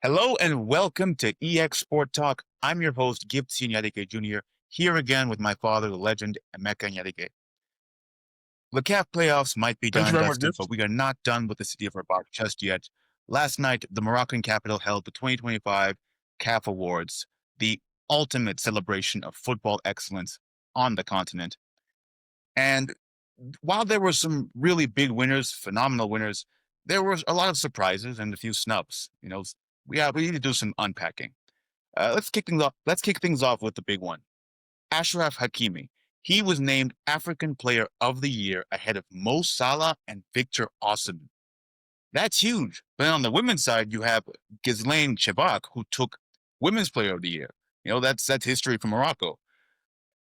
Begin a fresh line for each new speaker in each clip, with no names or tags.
Hello and welcome to EEXSport Talk. I'm your host, Enyadike Jr., here again with my father, the legend, Emeka Enyadike. The CAF playoffs might be done
Thank you
and
very much,
dusted,
Gift.
but we are not done with the city of Rabat just yet. Last night, the Moroccan capital held the 2025 CAF Awards, the ultimate celebration of football excellence on the continent. And while there were some really big winners, phenomenal winners, there were a lot of surprises and a few snubs. We need to do some unpacking. Let's kick things off. Let's kick things off with the big one. Achraf Hakimi. He was named African Player of the Year ahead of Mo Salah and Victor Osimhen. That's huge. But on the women's side, you have Ghizlaine Chebbak, who took Women's Player of the Year. That's history from Morocco.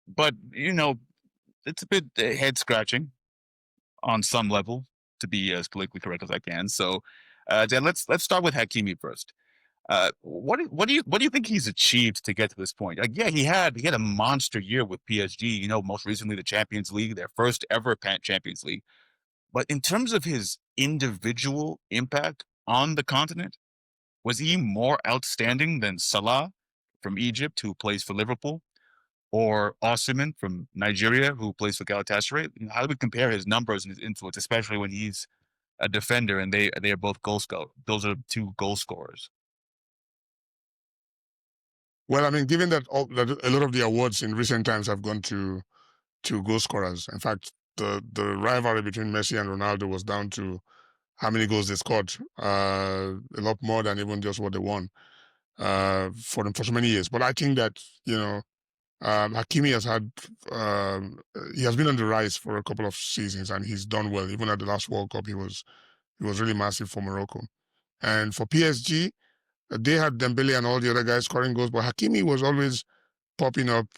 But it's a bit head scratching on some level, to be as politically correct as I can. So, Dan, let's start with Hakimi first. What do you think he's achieved to get to this point? Like, yeah, he had a monster year with PSG. Most recently the Champions League, their first ever Champions League. But in terms of his individual impact on the continent, was he more outstanding than Salah from Egypt, who plays for Liverpool, or Osimhen from Nigeria, who plays for Galatasaray? How do we compare his numbers and his influence, especially when he's a defender and they are both goal scorers? Those are two goal scorers.
Well, I mean, given that a lot of the awards in recent times have gone to goal scorers. In fact, the rivalry between Messi and Ronaldo was down to how many goals they scored. A lot more than even just what they won for so many years. But I think that Hakimi has had he has been on the rise for a couple of seasons, and he's done well. Even at the last World Cup, he was really massive for Morocco. And for PSG, they had Dembele and all the other guys scoring goals, but Hakimi was always popping up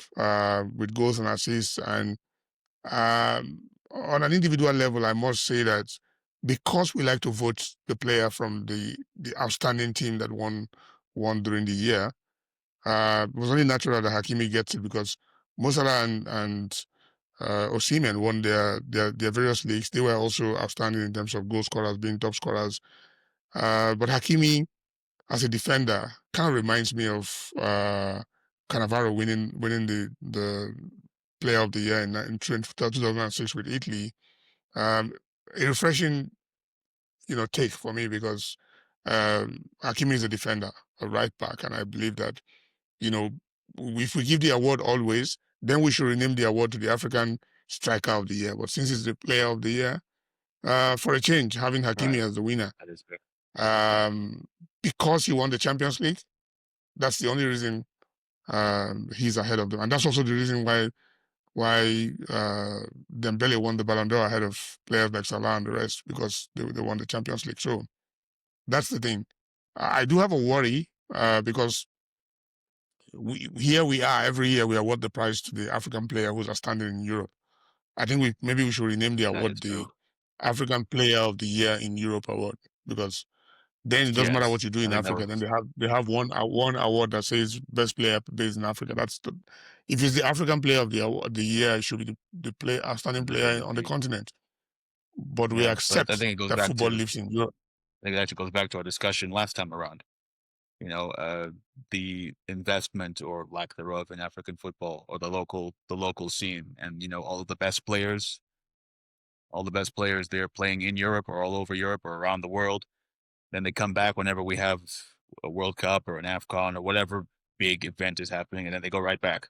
with goals and assists. And on an individual level, I must say that because we like to vote the player from the outstanding team that won during the year, it was only natural that Hakimi gets it, because Mo Salah and Osimhen won their various leagues. They were also outstanding in terms of goal scorers, being top scorers. But Hakimi, as a defender, kind of reminds me of Cannavaro winning the Player of the Year in 2006 with Italy. A refreshing, take for me, because Hakimi is a defender, a right back, and I believe that, if we give the award always, then we should rename the award to the African Striker of the Year. But since it's the Player of the Year, for a change, having Hakimi as the winner.
That is fair.
Because he won the Champions League, that's the only reason he's ahead of them. And that's also the reason why Dembele won the Ballon d'Or ahead of players like Salah and the rest, because they won the Champions League. So that's the thing. I do have a worry because we are every year we award the prize to the African player who's outstanding in Europe. I think maybe we should rename the award the African Player of the Year in Europe award, because then it doesn't matter what you do in Africa. Then they have one award that says best player based in Africa. If it's the African Player of the year, it should be the outstanding player on the continent. But we accept that football lives in Europe.
I think it actually goes back to our discussion last time around. The investment or lack thereof in African football, or the local scene, and all of the best players, they're playing in Europe or all over Europe or around the world. Then they come back whenever we have a World Cup or an AFCON or whatever big event is happening, and then they go right back.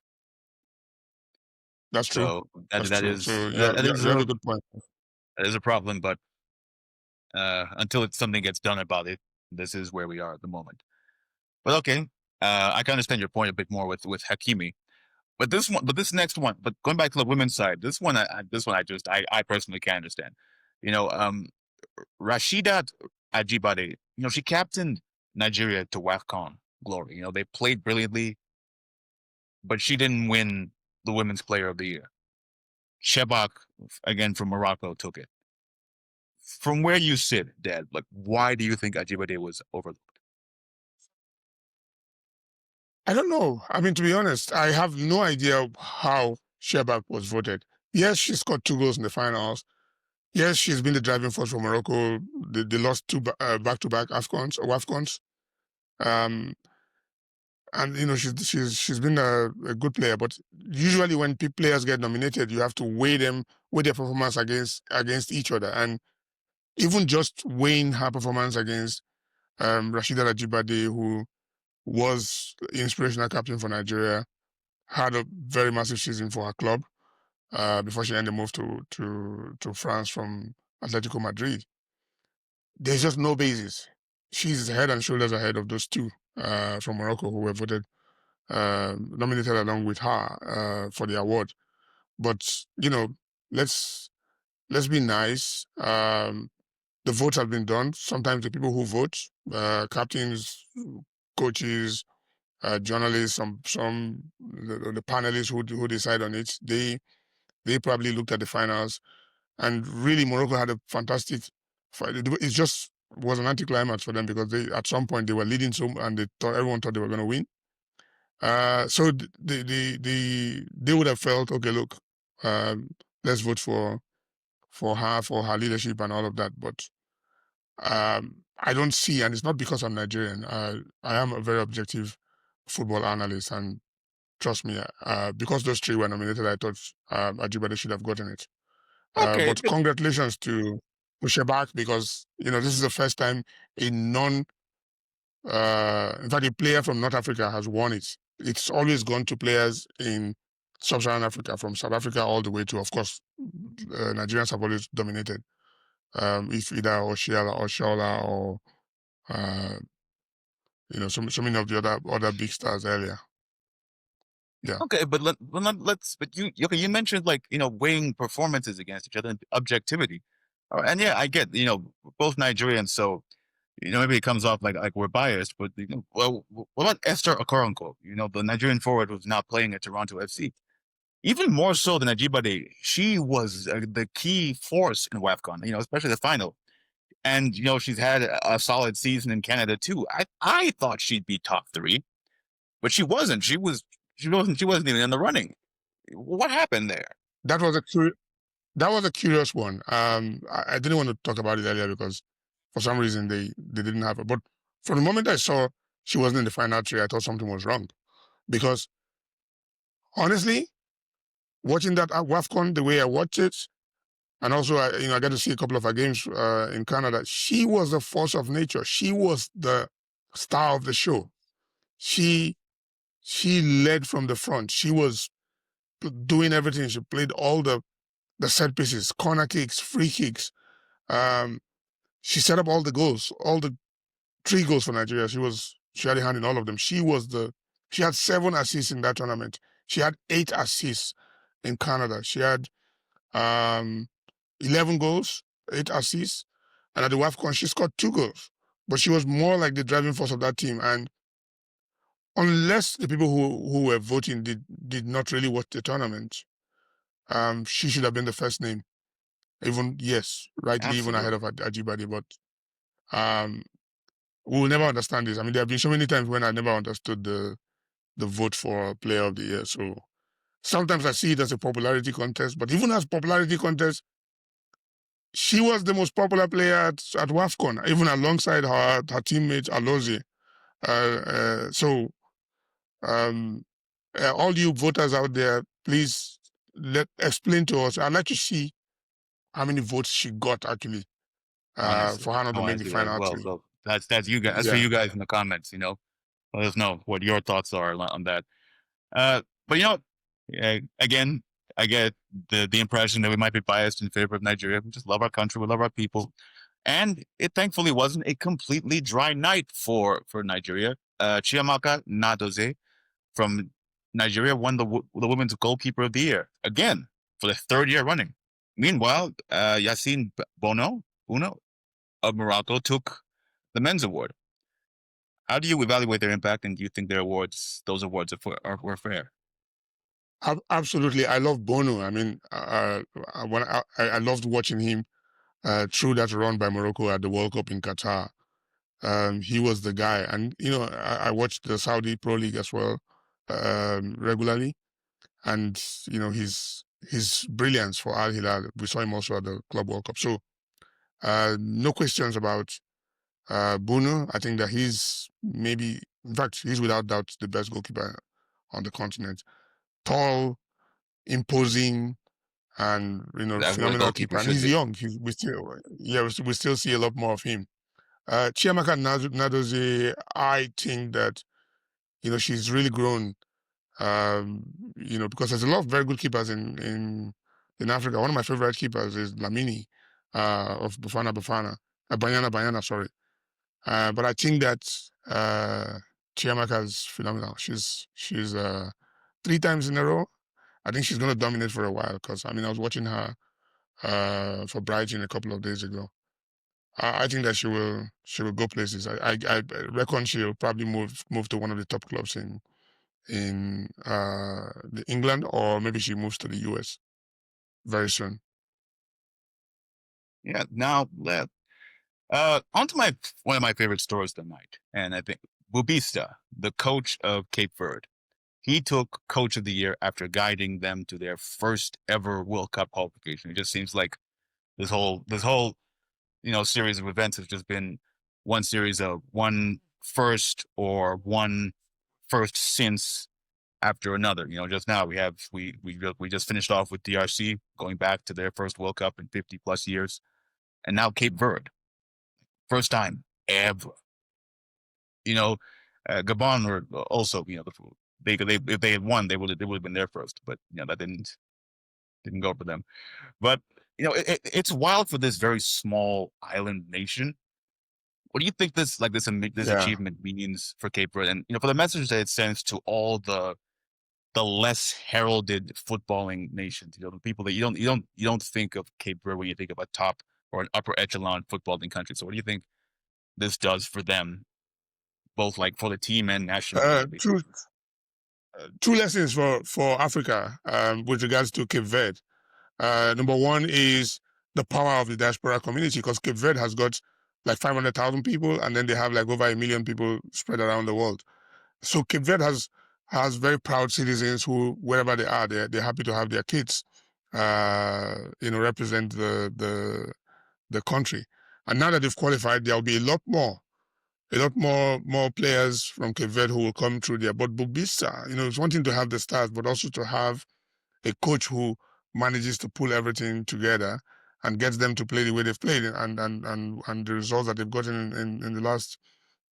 That's true.
So that is
a good point.
That is a problem, but until something gets done about it, this is where we are at the moment. But okay, I can understand your point a bit more with Hakimi. But this next one, but going back to the women's side, this one I personally can't understand. Rashidat Ajibade, she captained Nigeria to WAFCON glory. They played brilliantly, but she didn't win the Women's Player of the Year. Chebbak, again from Morocco, took it. From where you sit, Dad, like, why do you think Ajibade was overlooked?
I don't know. I mean, to be honest, I have no idea how Chebbak was voted. Yes, she scored 2 goals in the finals. Yes, she's been the driving force for Morocco. They lost 2 back-to-back AFCONs or WAFCONs. And she's been a good player, but usually when players get nominated, you have to weigh their performance against each other, and even just weighing her performance against Rashidat Ajibade, who was inspirational captain for Nigeria, had a very massive season for her club before she ended the move to France from Atletico Madrid. There's just no basis. She's head and shoulders ahead of those two from Morocco who were voted nominated along with her for the award. But let's be nice. The votes have been done. Sometimes the people who vote, captains, coaches, journalists, the panelists who decide on it, they probably looked at the finals, and really Morocco had a fantastic fight. It just was an anticlimax for them because at some point they were leading and everyone thought they were going to win. So they would have felt, okay, look, let's vote for her, for her leadership and all of that. But I don't see, and it's not because I'm Nigerian. I am a very objective football analyst, and trust me, because those three were nominated, I thought Ajibade should have gotten it.
Okay,
But congratulations to Chebbak, because this is the first time a in fact, a player from North Africa has won it. It's always gone to players in Sub-Saharan Africa, from South Africa all the way to, of course, Nigerians have always dominated. If either Oshola or so many of the other big stars earlier. Yeah.
Okay, but you mentioned weighing performances against each other and objectivity. And yeah, I get, both Nigerians, so maybe it comes off like we're biased, but well, what about Esther Okoronkwo? The Nigerian forward who's now playing at Toronto FC. Even more so than Ajibade, she was the key force in WAFCON, especially the final. And she's had a solid season in Canada too. I thought she'd be top 3, but she wasn't. She wasn't even in the running. What happened there?
That was a curious one. I didn't want to talk about it earlier because for some reason they didn't have her. But from the moment I saw she wasn't in the final 3, I thought something was wrong. Because honestly, watching that at WAFCON the way I watched it, and also I got to see a couple of her games in Canada, she was a force of nature. She was the star of the show. She led from the front. She was doing everything. She played all the set pieces, corner kicks, free kicks. She set up all the goals, all the 3 goals for Nigeria. She had a hand in all of them. She had 7 assists in that tournament. She had 8 assists in Canada. She had 11 goals, 8 assists, and at the WAFCON she scored 2 goals. But she was more like the driving force of that team. And unless the people who were voting did not really watch the tournament, she should have been the first name. Even rightly,
Absolutely.
even ahead of Ajibade. But we will never understand this. I mean, there have been so many times when I never understood the vote for Player of the Year. So sometimes I see it as a popularity contest, but even as popularity contest, she was the most popular player at WAFCON, even alongside her teammate Alozie. So all you voters out there, please explain to us. I'd like to see how many votes she got actually for her not to make the final 3.
So that's you guys. That's for you guys in the comments. Let us know what your thoughts are on that. But again, I get the impression that we might be biased in favor of Nigeria. We just love our country. We love our people. And it thankfully wasn't a completely dry night for Nigeria. Chiamaka Nadoze from Nigeria won the Women's Goalkeeper of the Year again for the 3rd year running. Meanwhile, Yassine Uno of Morocco took the men's award. How do you evaluate their impact, and do you think those awards were fair?
Absolutely, I love Bono. I mean, I loved watching him through that run by Morocco at the World Cup in Qatar. He was the guy, and I watched the Saudi Pro League as well regularly, and his brilliance for Al Hilal. We saw him also at the Club World Cup. So no questions about Bunu, I think that he's maybe, in fact, he's without doubt the best goalkeeper on the continent. Tall, imposing, and
Every
phenomenal
goalkeeper
keeper. And
should
he's
be.
young. We still see a lot more of him. Chiamaka Nadozie, I think that she's really grown. Because there's a lot of very good keepers in Africa. One of my favorite keepers is Lamini of Banyana, sorry. But I think that Chiamaka is phenomenal. She's 3 times in a row. I think she's going to dominate for a while because I was watching her for Brighton a couple of days ago. I think that she will go places. I reckon she'll probably move to one of the top clubs in England, or maybe she moves to the US very soon.
Yeah. Now, on to one of my favorite stories tonight, and I think Bubista, the coach of Cape Verde, he took Coach of the Year after guiding them to their first ever World Cup qualification. It just seems like this whole series of events has just been one series of one first or one first since after another. Just now we just finished off with DRC going back to their first World Cup in 50 plus years, and now Cape Verde, first time ever. Gabon were also if they had won they would have been their first, but that didn't go for them. But it's wild for this very small island nation. What do you think this
Yeah.
achievement means for Cape Verde, and for the message that it sends to all the less heralded footballing nations? The people that you don't think of Cape Verde when you think of a top or an upper echelon footballing country. So what do you think this does for them, both like for the team and nationally, maybe?
Two lessons for Africa with regards to Cape Verde. Number one is the power of the diaspora community, because Cape Verde has got like 500,000 people, and then they have like over 1 million people spread around the world. So Cape Verde has very proud citizens who, wherever they are, they're happy to have their kids, represent the country. And now that they've qualified, there'll be a lot more players from Cape Verde who will come through there. But Bubista, it's one thing to have the stars, but also to have a coach who manages to pull everything together and gets them to play the way they've played, and the results that they've gotten in the last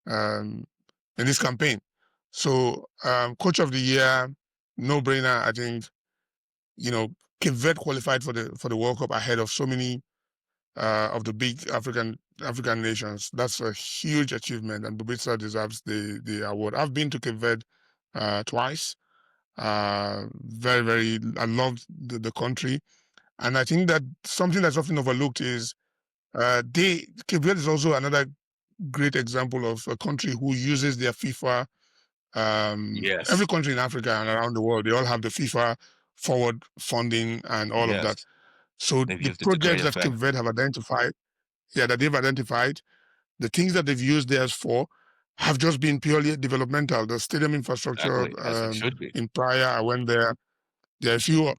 in this campaign. So coach of the year, no brainer. I think Cape Verde qualified for the World Cup ahead of so many of the big African nations. That's a huge achievement, and Bubista deserves the award. I've been to Cape Verde twice. Very, very, I love the country. And I think that something that's often overlooked is Cape Verde is also another great example of a country who uses their FIFA.
Yes.
Every country in Africa and around the world, they all have the FIFA forward funding and all of that. So
they've
the
used
projects that Cape Verde have identified, the things that they've used theirs for have just been purely developmental. The stadium infrastructure,
exactly, as it should be.
in Praia, I went there. There are a few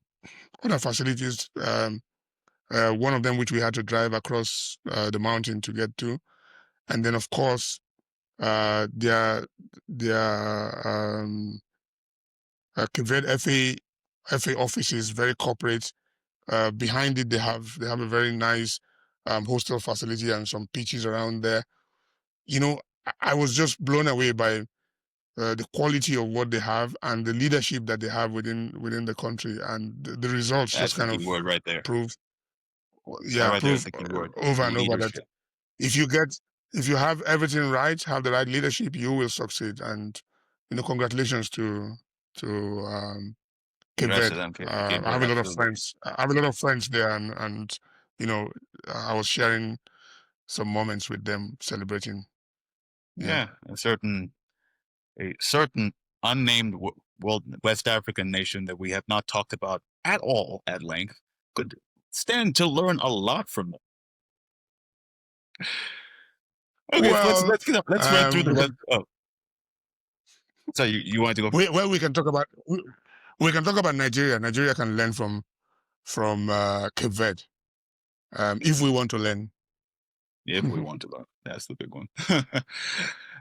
other facilities. One of them which we had to drive across the mountain to get to, and then of course their Cape Verde FA office is very corporate. Behind it, they have a very nice hostel facility and some pitches around there. I was just blown away by the quality of what they have and the leadership that they have within the country, and the results
That's
just kind
the
of
key word right there.
prove
Right there is
prove
the key word.
over and over that
Leadership.
if you have everything right, have the right leadership, you will succeed. And congratulations to Cape Verde. I have a lot of friends. I have a lot of friends there, and I was sharing some moments with them celebrating.
Yeah, a certain unnamed West African nation that we have not talked about at all at length could stand to learn a lot from them. Okay,
Well,
let's run through the rest. Oh, so you wanted to go?
Well, we can talk about Nigeria. Nigeria can learn from Cape Verde if we want to learn.
If we want to learn, that's the big one.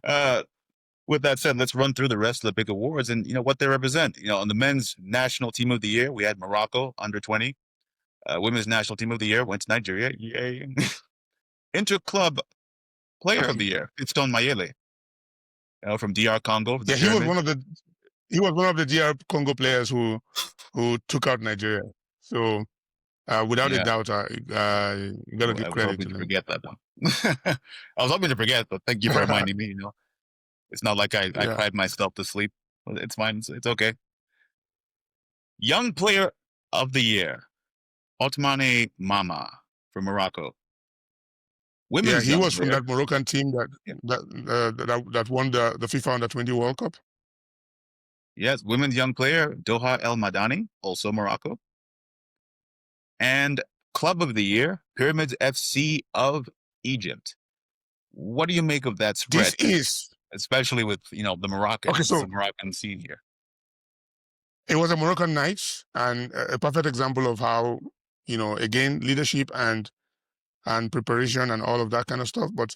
uh, with that said, let's run through the rest of the big awards and what they represent. On the men's national team of the year, we had Morocco under 20. Women's national team of the year went to Nigeria. Yay! Inter-club player of the year, Fiston Mayele, from DR Congo.
Yeah, he was one of the DR Congo players who took out Nigeria. So without a doubt, you got to give credit to them.
Forget that one. I was hoping to forget, but thank you for reminding me. It's not like I cried myself to sleep. It's fine. It's okay. Young player of the year, Otmane Mama from Morocco.
He was from that Moroccan team that won the FIFA Under-20 World Cup.
Yes, women's young player, Doha El Madani, also Morocco. And club of the year, Pyramids FC of Egypt. What do you make of that spread? Especially with the Moroccans, the Moroccan scene here.
It was a Moroccan night and a perfect example of how again, leadership and preparation and all of that kind of stuff. But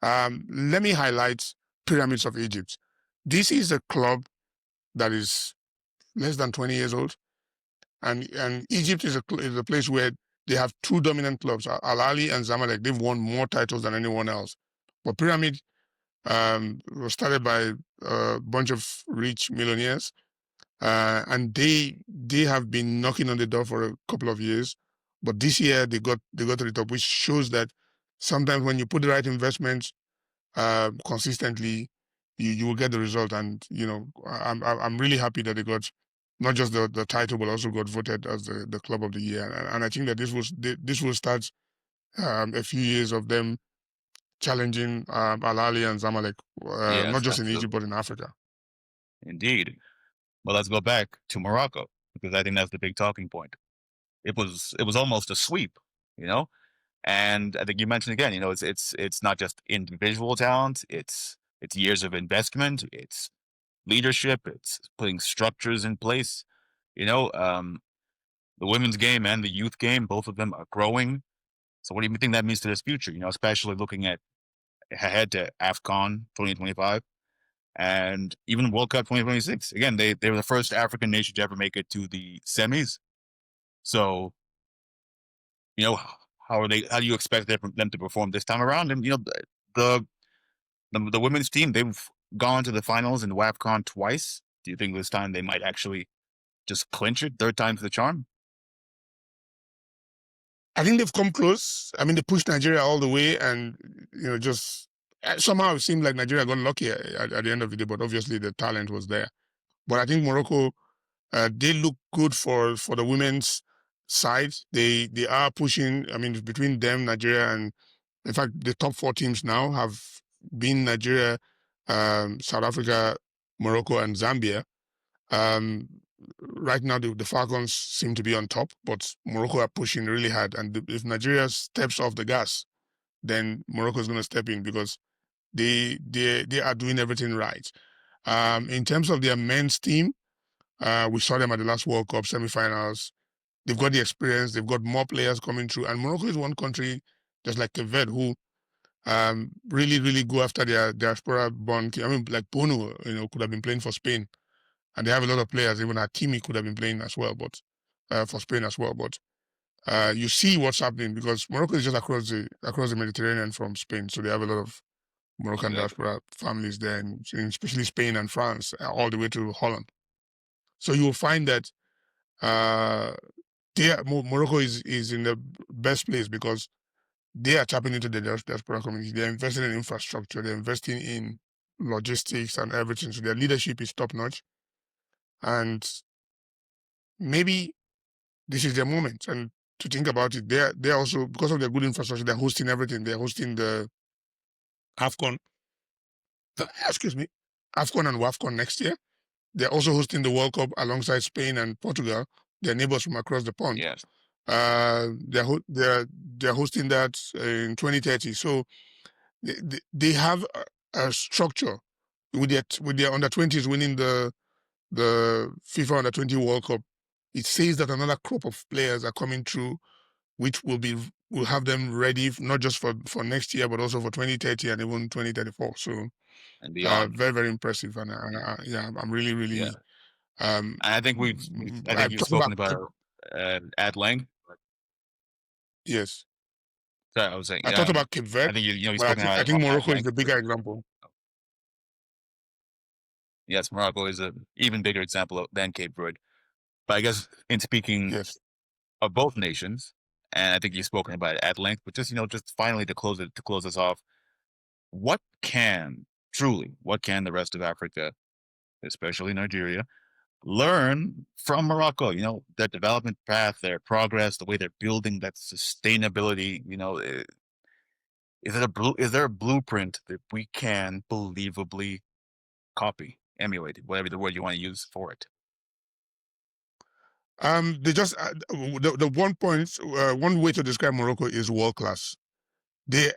let me highlight Pyramids of Egypt. This is a club that is less than 20 years old, and Egypt is a place where they have two dominant clubs, Al Ahly and Zamalek. They've won more titles than anyone else. But Pyramid was started by a bunch of rich millionaires, and they have been knocking on the door for a couple of years. But this year they got to the top, which shows that sometimes when you put the right investments consistently, you will get the result. And I'm really happy that they got not just the title, but also got voted as the club of the year. And I think that this will start a few years of them challenging Al Ahly and Zamalek, not just in Egypt but in Africa.
Indeed. Well, let's go back to Morocco, because I think that's the big talking point. It was almost a sweep, and I think you mentioned again, it's not just individual talent, it's years of investment, it's leadership, it's putting structures in place. The women's game and the youth game, both of them are growing. So what do you think that means to this future? Especially looking ahead to AFCON 2025 and even World Cup 2026. Again, they were the first African nation to ever make it to the semis. So, how do you expect them to perform this time around? And the women's team, they've gone to the finals in the WAFCON twice. Do you think this time they might actually just clinch it? Third time's the charm?
I think they've come close. I mean, they pushed Nigeria all the way, and just somehow it seemed like Nigeria got lucky at the end of the day. But obviously, the talent was there. But I think Morocco, they look good for the women's side. They are pushing. I mean, between them, Nigeria, and in fact, the top 4 teams now have been Nigeria, South Africa, Morocco, and Zambia. Right now, the Falcons seem to be on top, but Morocco are pushing really hard. And if Nigeria steps off the gas, then Morocco is going to step in, because they are doing everything right. In terms of their men's team, we saw them at the last World Cup semifinals. They've got the experience. They've got more players coming through. And Morocco is one country, just like Cape Verde, who really, really go after their diaspora-born. I mean, like Bono, could have been playing for Spain. And they have a lot of players. Even Hakimi could have been playing as well, but for Spain as well. But you see what's happening, because Morocco is just across the Mediterranean from Spain. So they have a lot of Moroccan diaspora families there, and especially Spain and France, all the way to Holland. So you will find that Morocco is in the best place, because they are tapping into the diaspora community. They're investing in infrastructure. They're investing in logistics and everything. So their leadership is top-notch. And maybe this is their moment. And to think about it, they're also, because of their good infrastructure, they're hosting everything. They're hosting the AFCON and WAFCON next year. They're also hosting the World Cup alongside Spain and Portugal, their neighbors from across the pond.
Yes.
They're hosting that in 2030. So they have a structure with their under-20s winning the FIFA Under-20 World Cup. It says that another crop of players are coming through, which will be we'll have them ready not just for next year, but also for 2030 and even 2034. So
and beyond.
very, very impressive. And yeah, I'm really,
Yeah,
really.
I think I
I
think you've
talked about
spoken about at length.
yes.
Sorry, I was saying,
I thought about Cape
I
Verde,
think you've
but
spoken
I
about
think
at
Morocco is
length.
the bigger example.
Yes, Morocco is an even bigger example than Cape Verde. But I guess in speaking
Yes.
of both nations, and I think you've spoken about it at length, but just finally to close us off, what can the rest of Africa, especially Nigeria, learn from Morocco? Their development path, their progress, the way they're building that sustainability. Is there a blueprint that we can believably copy, emulate, whatever the word you want to use for it?
They just the one way to describe Morocco is world class. They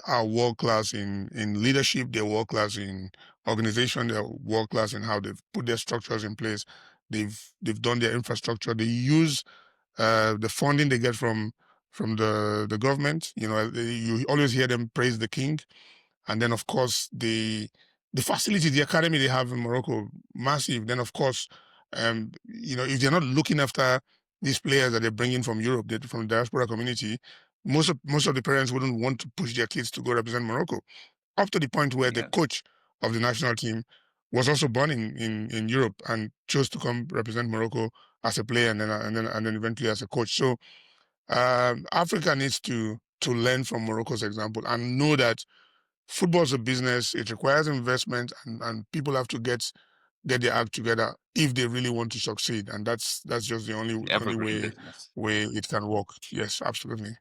are world class in leadership. They're world class in organization. They're world class in how they've put their structures in place. They've done their infrastructure. They use the funding they get from the government. You always hear them praise the king. And then, of course, the facility, the academy they have in Morocco, massive. Then, of course, if they're not looking after these players that they're bringing from Europe, from the diaspora community, most of the parents wouldn't want to push their kids to go represent Morocco. Up to the point where the
Yeah,
coach of the national team was also born in Europe and chose to come represent Morocco as a player and then eventually as a coach. So Africa needs to learn from Morocco's example and know that football is a business. It requires investment, and people have to get their act together if they really want to succeed. And that's just the only
evergreen
way
business.
it can work. Yes, absolutely.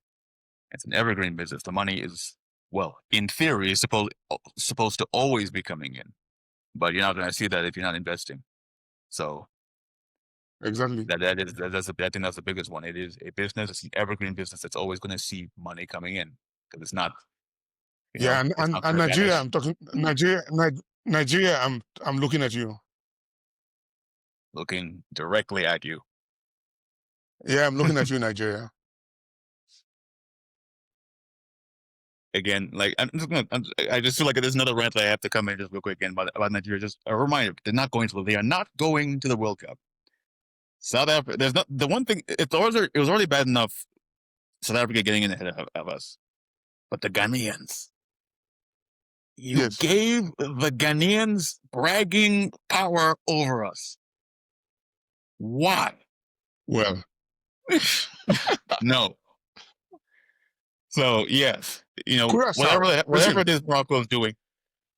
It's an evergreen business. The money is, well, in theory, is supposed to always be coming in, but you're not going to see that if you're not investing. So
Exactly.
I think that's the biggest one. It is a business. It's an evergreen business that's always going to see money coming in because it's not,
Yeah, and,
it's
and,
not
and
going to
Nigeria,
vanish.
I'm talking Nigeria, I'm looking at you.
Looking directly at you.
Yeah, I'm looking at you, Nigeria.
Again, like I just feel like there's another rant that I have to come in just real quick again about Nigeria. Just a reminder: they are not going to the World Cup. South Africa. There's not the one thing. It was already bad enough. South Africa getting in ahead of us, but the Ghanaians. You
Yes.
gave the Ghanaians bragging power over us. Why?
Well,
No. So yes,
Curacao.
whatever
Listen.
it is Morocco is doing,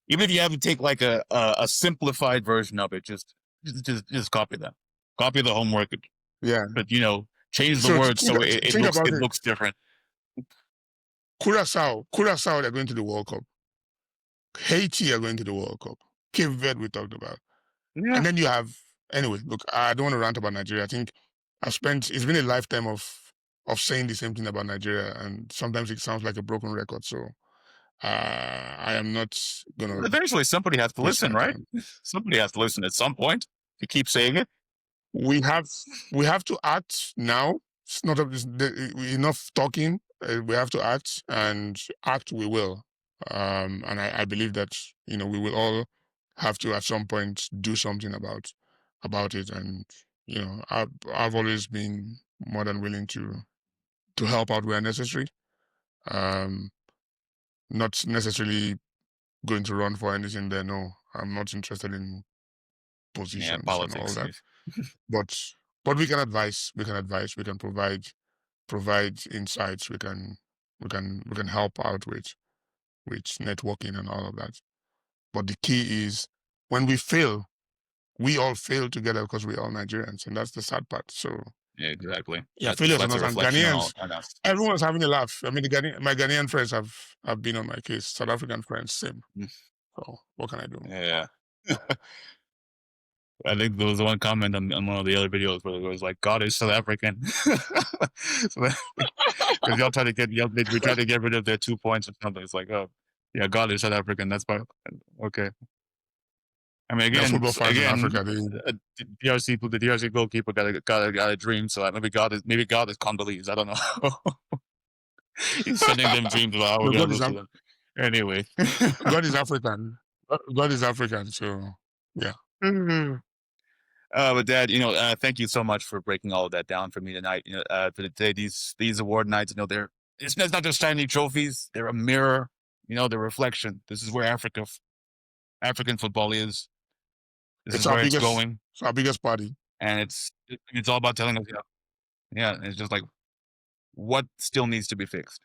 even if you have to take like a simplified version of it, just copy them, copy the homework,
Yeah.
but change the
So
words so it
think
looks
about it.
different.
Curacao, they're going to the World Cup. Haiti are going to the World Cup. Cape Verde, we talked about.
Yeah,
And then you have, anyway, look, I don't want to rant about Nigeria. I think it's been a lifetime of saying the same thing about Nigeria. And sometimes it sounds like a broken record. So I am not going to
eventually somebody has to
waste
listen,
my
right?
time.
Somebody has to listen at some point. You keep saying it.
We have to act now. It's not enough talking. We have to act, and act we will. And I believe that we will all have to at some point do something about it. And I've always been more than willing to help out where necessary. Um, Not necessarily going to run for anything there. No, I'm not interested in
Yeah,
positions and all
politics.
that. But we can advise. We can advise. We can provide insights. We can help out with networking and all of that. But the key is when we fail, we all fail together because we're all Nigerians, and that's the sad part. So
Yeah, exactly.
yeah,
That
failures on
reflects a
us and
reflection
Ghanaians.
on us.
Everyone's having a laugh. I mean, my Ghanaian friends have been on my case. South African friends, same.
Mm.
So what can I do?
Yeah. I think there was one comment on one of the other videos where it was like, "God is South African," because y'all try to we try to get rid of their 2 points or something. It's like, oh, yeah, God is South African. That's why. Okay. I mean,
There's
again,
football fans in Africa.
the DRC goalkeeper got a dream. So maybe God is Congolese. I don't know. He's sending them dreams about how we're gonna lose to them. Anyway,
God is African. God is African. So yeah.
But Dad, thank you so much for breaking all of that down for me tonight. For today, these award nights, it's not just shiny trophies; they're a mirror. They're a reflection. This is where African football is. This is where it's going.
It's our biggest party,
and it's all about telling us, yeah. It's just like what still needs to be fixed.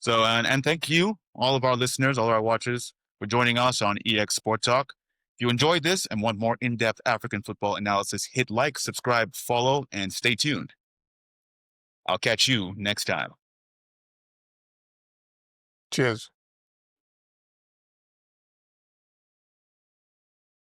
So and thank you, all of our listeners, all our watchers, for joining us on EEXSport Talk. If you enjoyed this and want more in-depth African football analysis, hit like, subscribe, follow, and stay tuned. I'll catch you next time.
Cheers.